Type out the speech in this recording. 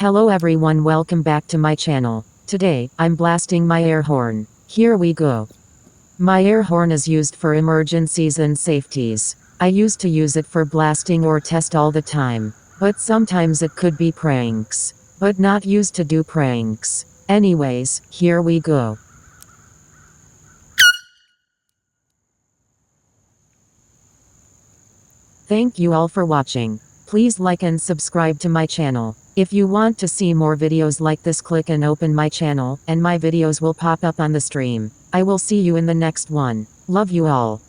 Hello everyone, welcome back to my channel. Today, I'm blasting my air horn. Here we go. My air horn is used for emergencies and safeties. I used to use it for blasting or test all the time. But sometimes it could be pranks. But not used to do pranks. Anyways, here we go. Thank you all for watching. Please like and subscribe to my channel. If you want to see more videos like this, click and open my channel, and my videos will pop up on the stream. I will see you in the next one. Love you all.